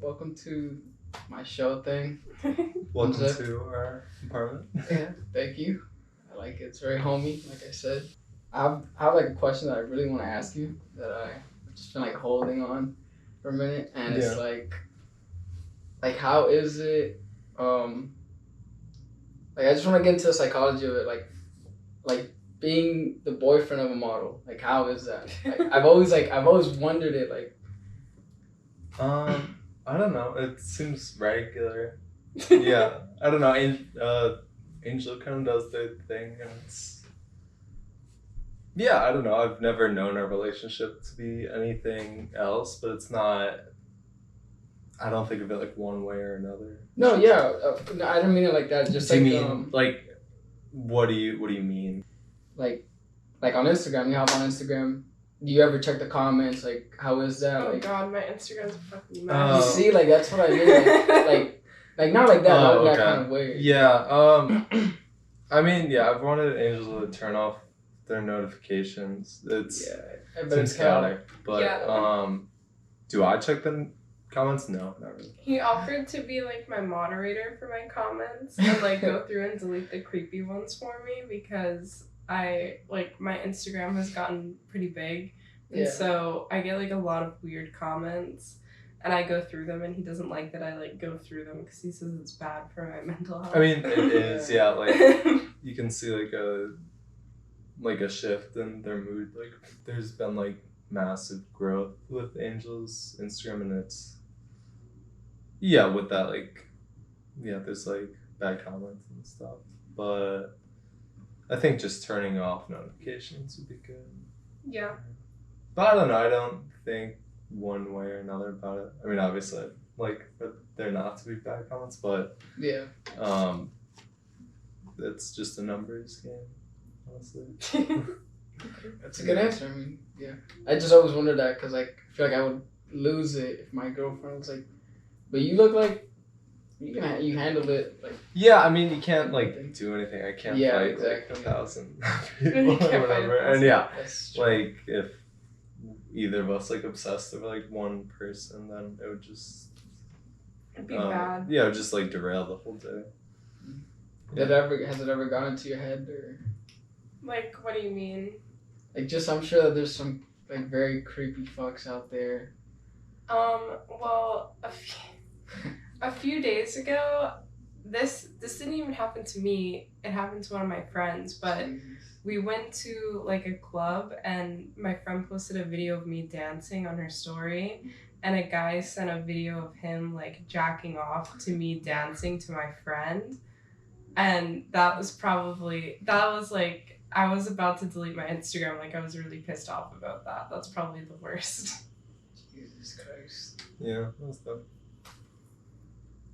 welcome to my show thing. Welcome Unzipped. to our apartment. Yeah, thank you. I like it. It's very homey, like I said. I have like a question that I really want to ask you that I've just been like holding on for a minute, and it's like how is it? Like I just want to get into the psychology of it, like being the boyfriend of a model. Like how is that? Like, I've always wondered it. Like I don't know. It seems regular. Yeah, I don't know. Angel kind of does their thing, and it's I don't know. I've never known our relationship to be anything else, but it's not. I don't think of it like one way or another. no, yeah, no, I didn't mean it like that. Just Do like you mean like what do you mean? like on Instagram. You hop on Instagram. Do you ever check the comments? Like, how is that? Oh like, god, my Instagram's a fucking you mess. see, like that's what I mean. Like not like that, not in that kind of way. Yeah. I mean, I've wanted Angel to turn off their notifications. It's chaotic, but do I check the comments? No, not really. He offered to be like my moderator for my comments and like go through and delete the creepy ones for me because my Instagram has gotten pretty big, and so I get like a lot of weird comments. And I go through them, and he doesn't like that I like go through them because he says it's bad for my mental health. I mean, it is, like you can see like a shift in their mood. Like there's been like massive growth with Angel's Instagram, and it's with that there's like bad comments and stuff. But I think just turning off notifications would be good. Yeah. But I don't know. I don't think one way or another about it. I mean, obviously, I'd like for there not to be bad comments, but it's just a numbers game, honestly. That's a good answer. I mean, I just always wondered that because like I feel like I would lose it if my girlfriend was like, but you look like you handled it like. Yeah, I mean, you can't like do anything. I can't fight exactly. like 1,000 people or whatever. And like if either of us like obsessed over like one person, then it would just it'd be bad. Yeah, it would just like derail the whole day. Has it ever gone into your head or? Like, what do you mean? Like, just I'm sure that there's some like very creepy fucks out there. Well, a few days ago, this didn't even happen to me. It happened to one of my friends, but. We went to like a club and my friend posted a video of me dancing on her story, and a guy sent a video of him like jacking off to me dancing to my friend, and that was like I was about to delete my Instagram. Like I was really pissed off about that. That's probably the worst. Jesus Christ. Yeah, that's dope.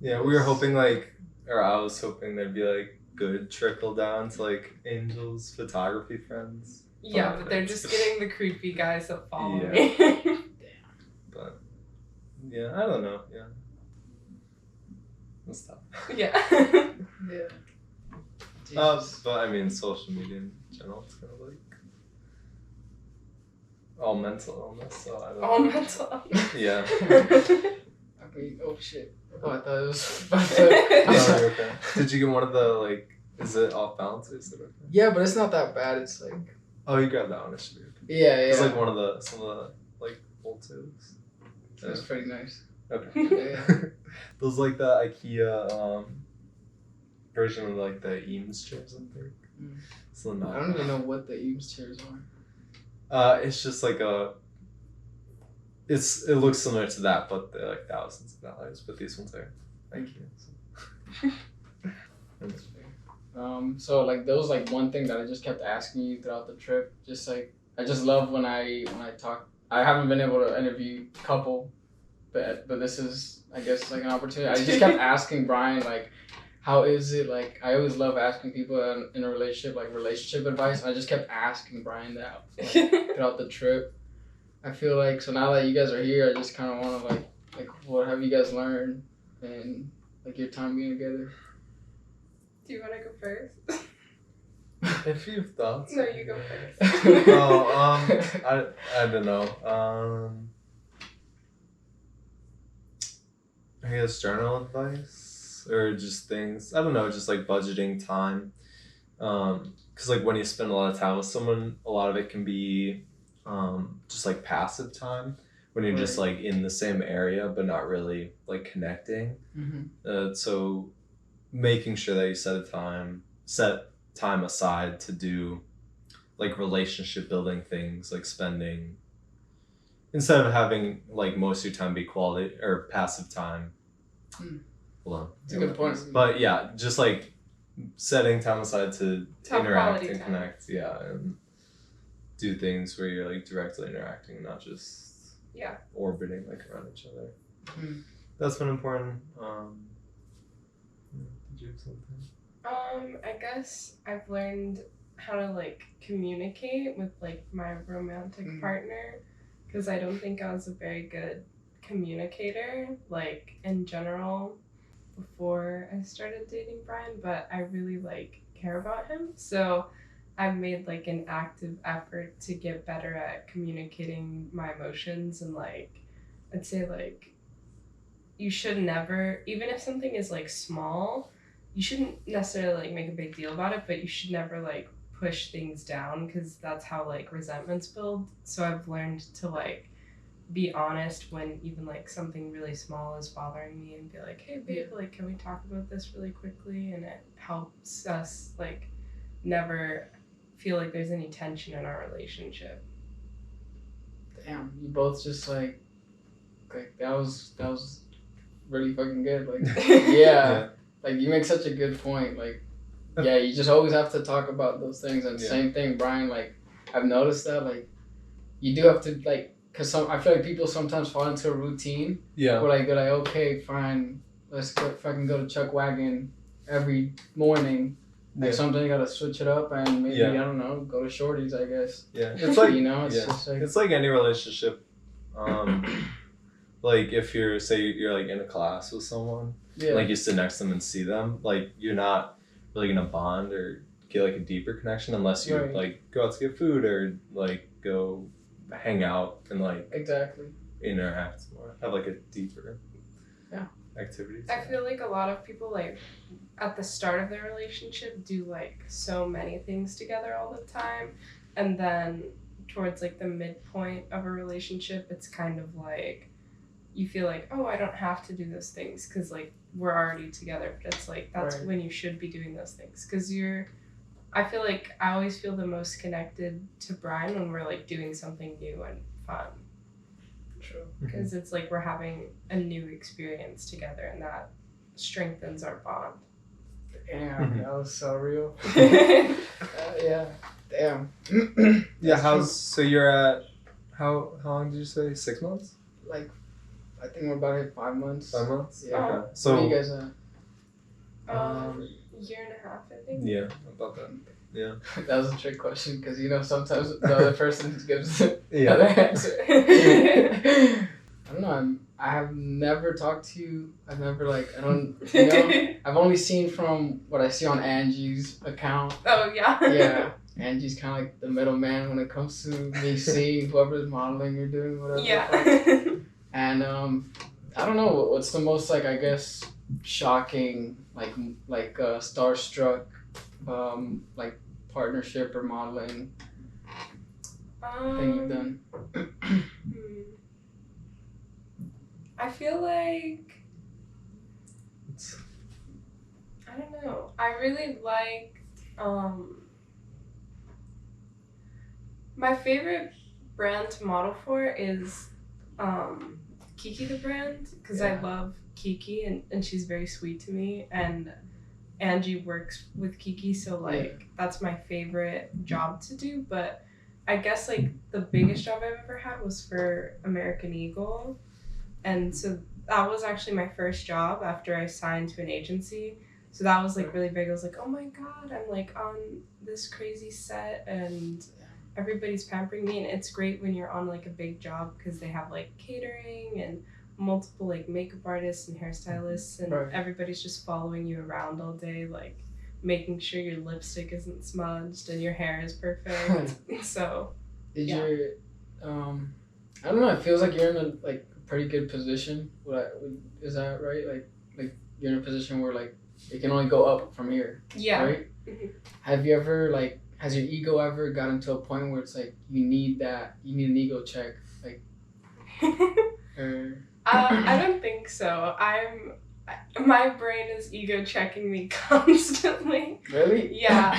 Yeah, we were hoping I was hoping there'd be like good trickle down to like Angel's photography friends. Yeah, but they're just getting the creepy guys that follow me. But I don't know. Yeah, that's tough. Yeah. But I mean, social media in general, it's kind of like all mental illness. So I don't know. All mental illness. Yeah. I mean, oh shit. Oh, I thought it was about to... Oh, okay. Did you get one of the, like, is it off balance or is it okay? Yeah, but it's not that bad. It's like... Oh, you grabbed that one. It should be okay. Yeah. It's like some of the, like, old tubes. That's pretty nice. Okay. Yeah. Those, like, the IKEA version of, like, the Eames chairs, I think. So I don't even know what the Eames chairs are. It's just like it looks similar to that, but they're like thousands of dollars. But these ones are IKEA. So. That's fair. So like there was like one thing that I just kept asking you throughout the trip. Just like I just love when I talk. I haven't been able to interview a couple, but this is I guess like an opportunity. I just kept asking Brian like, how is it like? I always love asking people in a relationship like relationship advice. And I just kept asking Brian that like, throughout the trip. I feel like so now that you guys are here, I just kind of want to like what have you guys learned and like your time being together. Do you want to go first? If you have thoughts. No, you go first. I don't know. guess journal advice or just things. I don't know, just like budgeting time. Because like when you spend a lot of time with someone, a lot of it can be just like passive time when you're just like in the same area but not really like connecting. So making sure that you set time aside to do like relationship building things, like spending instead of having like most of your time be quality or passive time. Hold on. It's a good point. But yeah, just like setting time aside to interact and connect, and do things where you're like directly interacting, not just orbiting like around each other. That's been important. Did you have something? I guess I've learned how to like communicate with like my romantic partner, because I don't think I was a very good communicator like in general before I started dating Brian, but I really like care about him, so I've made like an active effort to get better at communicating my emotions. And like I'd say like you should never, even if something is like small, you shouldn't necessarily like make a big deal about it, but you should never like push things down, because that's how like resentments build. So I've learned to like be honest when even like something really small is bothering me, and be like, hey babe, like can we talk about this really quickly? And it helps us like never feel like there's any tension in our relationship. Damn, you both just like that was really fucking good. Like yeah. Like you make such a good point. Like you just always have to talk about those things. And same thing, Brian, like I've noticed that like you do have to like, because I feel like people sometimes fall into a routine. Where like they're like, okay, fine, let's fucking go to Chuck Wagon every morning. Like sometimes you gotta switch it up and maybe I don't know, go to Shorty's, I guess. It's like it's just like it's like any relationship. Like if you're like in a class with someone, like you sit next to them and see them, like you're not really gonna bond or get like a deeper connection unless you like go out to get food or like go hang out and like interact more, have like a deeper activity. I feel like a lot of people like at the start of their relationship do like so many things together all the time, and then towards like the midpoint of a relationship it's kind of like you feel like, oh, I don't have to do those things because like we're already together. But it's like that's when you should be doing those things, because I feel like I always feel the most connected to Brian when we're like doing something new and fun. True. Because it's like we're having a new experience together, and that strengthens our bond. Damn, that was so real. Damn. So you're at how long did you say? 6 months? Like I think we're about to hit 5 months. 5 months? Yeah. Okay. So what are you guys at? Year and a half, I think. Yeah, about that. Yeah. That was a trick question, because sometimes the other person gives the Yeah. other answer. I don't know. I have never talked to you. I've never I've only seen from what I see on Angie's account. Oh yeah. Yeah. Angie's kind of like the middleman when it comes to me seeing whoever's modeling or doing whatever. Yeah. And I don't know what's the most like, I guess, shocking like starstruck like partnership or modeling thing you've done. I feel like I don't know. I really like my favorite brand to model for is Kiki the brand, because I love Kiki and she's very sweet to me, and Angie works with Kiki, so like that's my favorite job to do. But I guess like the biggest job I've ever had was for American Eagle, and so that was actually my first job after I signed to an agency. So that was like really big. I was like, oh my god, I'm like on this crazy set and everybody's pampering me. And it's great when you're on like a big job because they have like catering and multiple like makeup artists and hairstylists, and everybody's just following you around all day, like making sure your lipstick isn't smudged and your hair is perfect. So did you I don't know, it feels like you're in a like pretty good position. Is that right? Like you're in a position where like it can only go up from here. Yeah. Right. Mhm. Have you ever like has your ego ever gotten to a point where it's like you need an ego check like or I don't think so. My brain is ego checking me constantly. really? Yeah,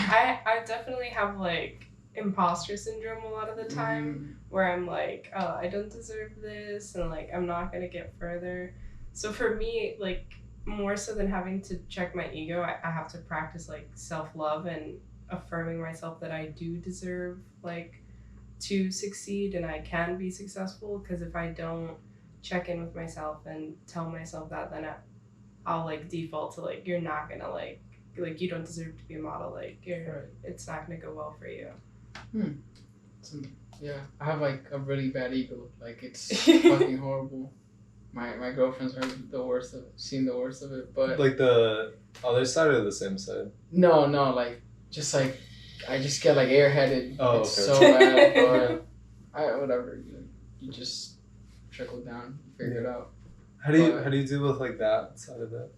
I definitely have like imposter syndrome a lot of the time where I'm like, oh, I don't deserve this and like I'm not gonna get further. So for me, like more so than having to check my ego, I have to practice like self-love and affirming myself that I do deserve like to succeed and I can be successful, because if I don't check in with myself and tell myself that, then I'll like default to like you're not gonna like you don't deserve to be a model, like it's not gonna go well for you. Yeah, I have like a really bad ego. Like it's fucking horrible. My girlfriend's heard the worst of it, seen the worst of it, but Like the other side or the same side? no, like just like I just get like airheaded. Oh, It's okay. so bad, but whatever. You just trickle down, figure it out. How do you deal with like that side of it?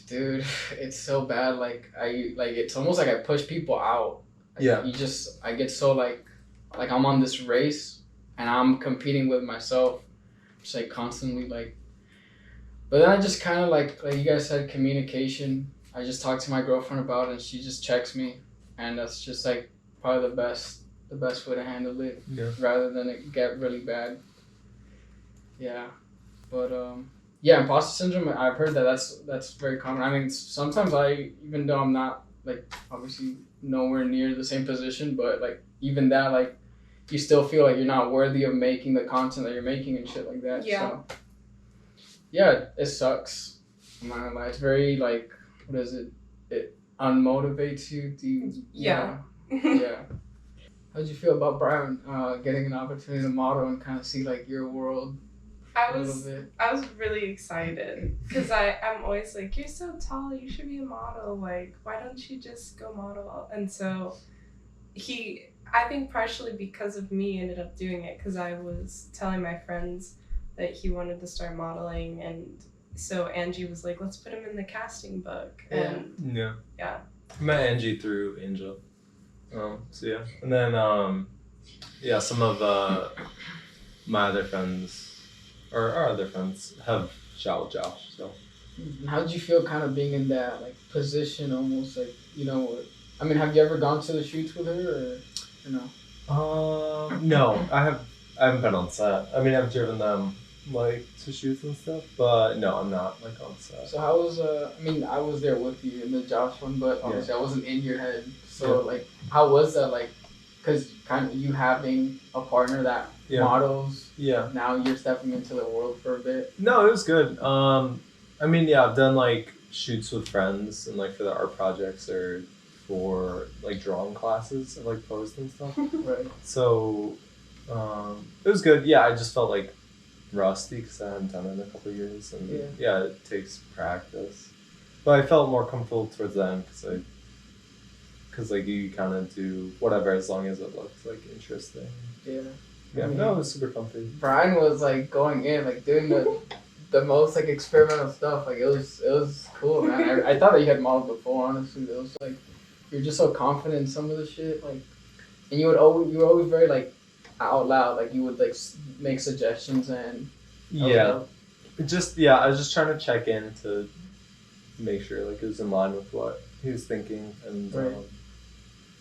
Dude, it's so bad. Like it's almost like I push people out. Like, Yeah. I get so like I'm on this race and I'm competing with myself, just like constantly like. But then I just kind of like you guys said, communication. I just talk to my girlfriend about it and she just checks me, and that's just like probably the best way to handle it. Yeah. Rather than it get really bad. Yeah, but yeah, imposter syndrome. I've heard that's very common. I mean, sometimes even though I'm not like obviously nowhere near the same position, but like even that, like you still feel like you're not worthy of making the content that you're making and shit like that. Yeah. So, yeah, it sucks. I'm not gonna lie. It's very like, what is it? It unmotivates you. Yeah. Yeah. How'd you feel about Brian getting an opportunity to model and kind of see like your world? I was really excited because I'm always like, you're so tall, you should be a model. Like, why don't you just go model? And so I think partially because of me, ended up doing it because I was telling my friends that he wanted to start modeling, and so Angie was like, let's put him in the casting book. And Yeah. Yeah. I met Angie through Angel. So yeah, and then yeah, some of my other friends. Or our other friends have shot with Josh, so. How did you feel kind of being in that like position, almost like I mean, have you ever gone to the shoots with her or no? No, I haven't been on set. I mean, I've driven them like to shoots and stuff, but no, I'm not like on set. So how was I mean, I was there with you in the Josh one, but obviously I wasn't in your head. So like, how was that like? Because kind of you having a partner that models. Yeah. Now you're stepping into the world for a bit. No, it was good. I mean, yeah, I've done like shoots with friends and like for the art projects or for like drawing classes. I've like posed and stuff. Right. So, it was good. Yeah, I just felt like rusty because I hadn't done it in a couple of years, and yeah, it takes practice. But I felt more comfortable towards the end because like you kind of do whatever as long as it looks like interesting. Yeah. Yeah, I mean, no, it was super comfy. Brian was like going in, like doing the most like experimental stuff. Like it was cool, man. I thought that you had modeled before, honestly. It was like you're just so confident in some of the shit, like, and you were always very like out loud, like you would like make suggestions and. Yeah. I was just trying to check in to make sure like it was in line with what he was thinking, and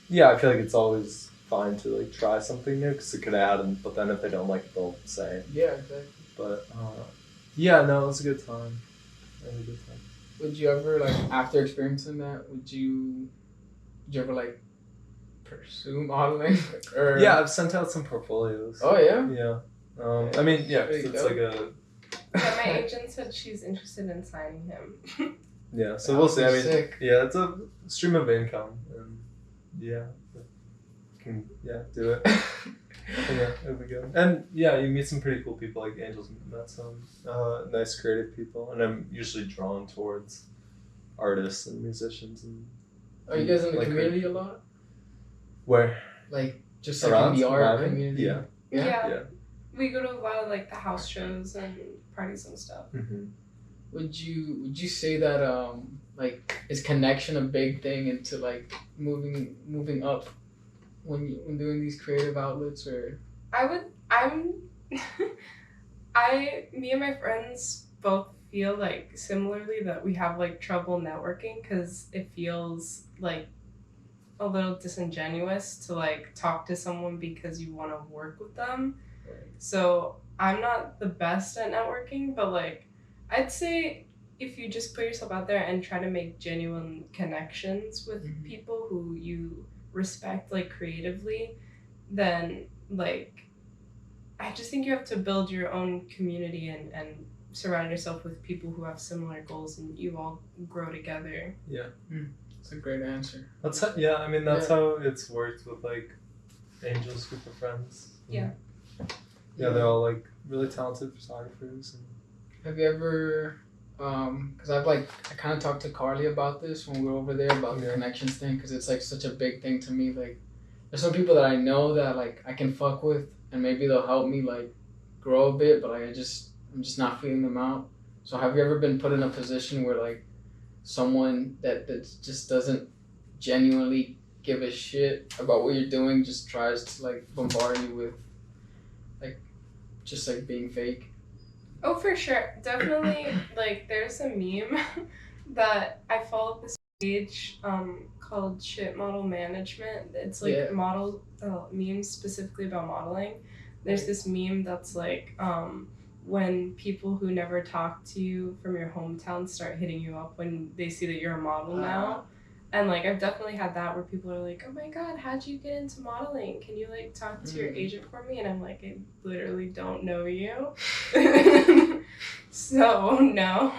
yeah, I feel like it's always fine to like try something new because it could add, but then if they don't like it, they'll say. Yeah, exactly. But yeah, no, it was a good time. Really good time. Would you ever like after experiencing that? Would you ever like pursue modeling? Or yeah, I've sent out some portfolios. Oh yeah. Yeah. I mean, yeah, it's like a. Yeah, my agent said she's interested in signing him. Yeah, so we'll see. I mean, sick. yeah, it's a stream of income, and can do it. Yeah, it'll be good. And yeah, you meet some pretty cool people. Like Angel's met some nice creative people, and I'm usually drawn towards artists and musicians. And are you guys in the like community a lot? Where? Like just like Around? in the art Around? community. Yeah. Yeah. We go to a lot of like the house shows and parties and stuff. Mm-hmm. Would you say that like is connection a big thing into like moving up when doing these creative outlets? Or Me and my friends both feel like similarly that we have like trouble networking because it feels like a little disingenuous to like talk to someone because you want to work with them. So I'm not the best at networking, but like I'd say if you just put yourself out there and try to make genuine connections with people who you respect like creatively, then like I just think you have to build your own community and surround yourself with people who have similar goals and you all grow together. Yeah. That's a great answer. That's how, yeah. I mean, that's how it's worked with like Angel's group of friends. Yeah. Yeah, they're all like really talented photographers. And... Have you ever, because I kind of talked to Carly about this when we were over there about the connections thing, because it's like such a big thing to me. Like, there's some people that I know that like I can fuck with, and maybe they'll help me like grow a bit, but like I'm just not feeling them out. So have you ever been put in a position where like someone that just doesn't genuinely give a shit about what you're doing just tries to like bombard you with like just like being fake? Oh, for sure. Definitely, like, there's a meme that I follow this page called Shit Model Management. It's like memes specifically about modeling. There's this meme that's like when people who never talk to you from your hometown start hitting you up when they see that you're a model now. And like I've definitely had that where people are like, oh my god, how'd you get into modeling? Can you like talk to your agent for me? And I'm like, I literally don't know you. So no.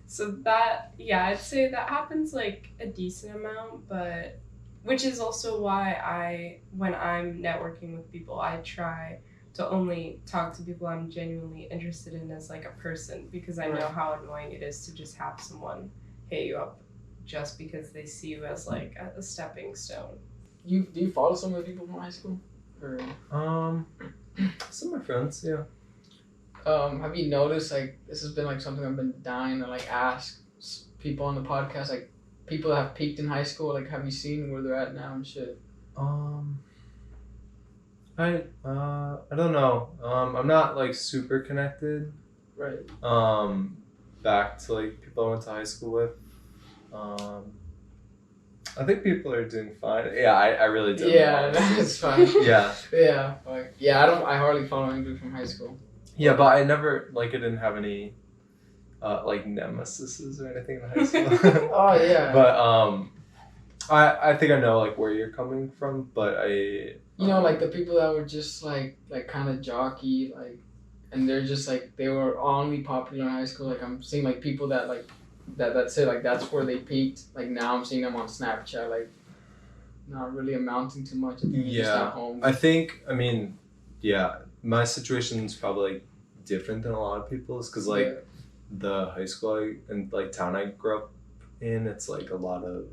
So that, yeah, I'd say that happens like a decent amount, but which is also why when I'm networking with people, I try to only talk to people I'm genuinely interested in as like a person, because I know how annoying it is to just have someone hit you up just because they see you as like a stepping stone. Do you follow some of the people from high school? Or some of my friends, yeah. Have you noticed like this has been like something I've been dying to like ask people on the podcast, like people that have peaked in high school, like have you seen where they're at now and shit? I don't know. I'm not like super connected. Right. Back to like people I went to high school with. I think people are doing fine. Yeah, I really don't. Yeah, that's fine. Yeah. Yeah. Like, yeah, I hardly follow anybody from high school. Yeah, but I never I didn't have any like nemesises or anything in high school. Oh yeah. But I think I know like where you're coming from, but you know, like the people that were just like kind of jockey, like, and they're just like they were only popular in high school. Like I'm seeing like people that like that's it, like that's where they peaked. Like now I'm seeing them on Snapchat, like not really amounting to much. Just at home. I think, I mean, yeah, my situation is probably like different than a lot of people's, because like the high school and like town I grew up in, it's like a lot of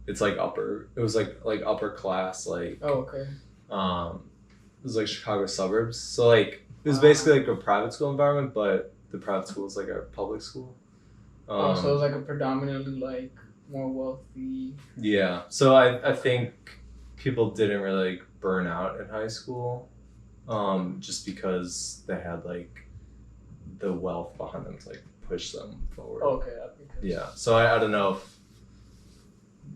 it's like it was like upper class, like okay. It was like Chicago suburbs, so like it was basically like a private school environment, but the private school is like a public school. So it was like a predominantly like more wealthy. Yeah, so I think people didn't really like burn out in high school, just because they had like the wealth behind them to like push them forward. Okay, that makes sense. Yeah, so I don't know if,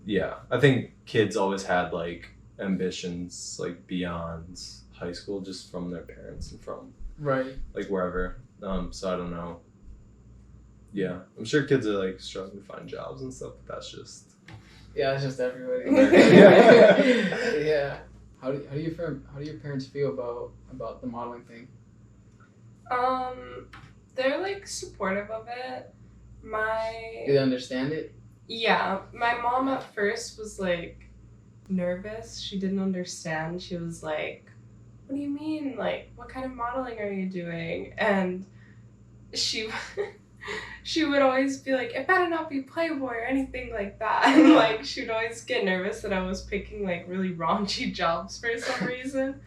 yeah, I think kids always had like ambitions like beyond high school, just from their parents and from like wherever. So I don't know. Yeah, I'm sure kids are like struggling to find jobs and stuff, but that's just it's just everybody. Yeah. How do your parents feel about the modeling thing? They're like supportive of it. Do they understand it? Yeah, my mom at first was like nervous. She didn't understand. She was like, what do you mean? Like, what kind of modeling are you doing? And she she would always be like, it better not be Playboy or anything like that. And like she'd always get nervous that I was picking like really raunchy jobs for some reason.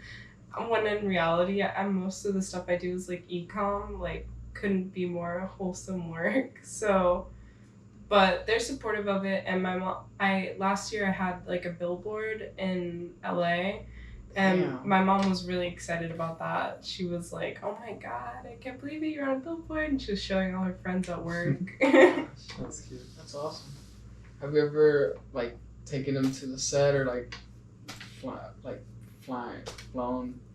When in reality, most of the stuff I do is like e-com, like couldn't be more wholesome work. So, but they're supportive of it. And my mom, last year I had like a billboard in LA, and my mom was really excited about that. She was like, oh my God, I can't believe it, you're on a billboard. And she was showing all her friends at work. That's cute. That's awesome. Have you ever like taken them to the set or like flown?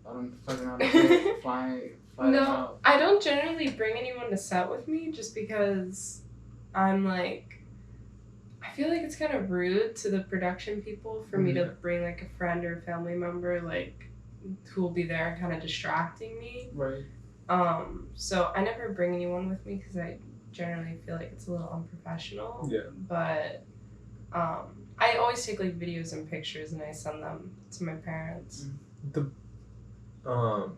I don't fucking know how to say it. Fly No, out. I don't generally bring anyone to set with me just because I'm like, I feel like it's kind of rude to the production people for me to bring like a friend or a family member like who will be there kind of distracting me. Right. So I never bring anyone with me because I generally feel like it's a little unprofessional. Yeah. But I always take like videos and pictures and I send them to my parents.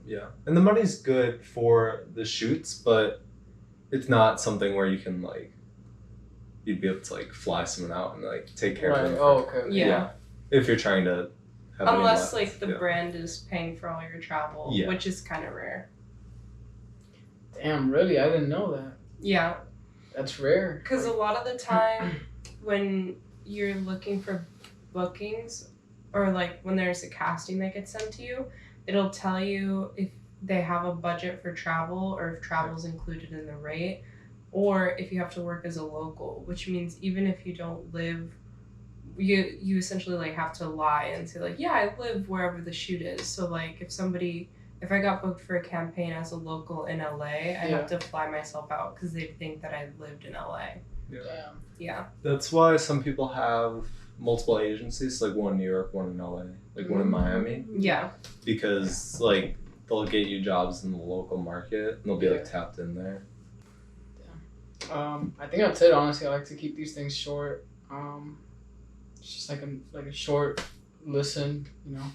Yeah, and the money's good for the shoots, but it's not something where you can like you'd be able to like fly someone out and like take care of them. Oh, okay. Yeah. If you're trying to have any Unless left, like the brand is paying for all your travel, which is kind of rare. Damn, really? I didn't know that. Yeah. That's rare. Because a lot of the time when you're looking for bookings or like when there's a casting that gets sent to you, it'll tell you if they have a budget for travel or if travel is included in the rate, or if you have to work as a local, which means even if you don't live, you essentially like have to lie and say like, yeah, I live wherever the shoot is. So like if I got booked for a campaign as a local in LA, I'd have to fly myself out because they'd think that I lived in LA. Yeah. Damn. Yeah. That's why some people have multiple agencies, like one in New York, one in LA, like one in Miami. Yeah. Because like they'll get you jobs in the local market and they'll be like tapped in there. I think that's it. Honestly, I like to keep these things short. It's just like a short listen, you know.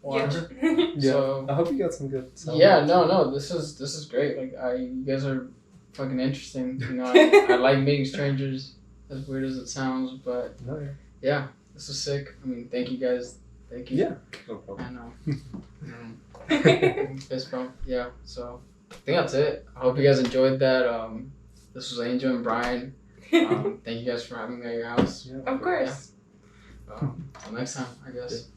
Watch. Yeah. So I hope you got some good sound. yeah, no, this is great. Like you guys are fucking interesting. You know, I like meeting strangers, as weird as it sounds, but yeah, this is sick. I mean, thank you guys. Thank you. Yeah, no problem. I know. Fist bump. Yeah. So I think that's it. I hope you guys enjoyed that. This was Angel and Brian. Thank you guys for having me at your house. Of course. Until next time, I guess.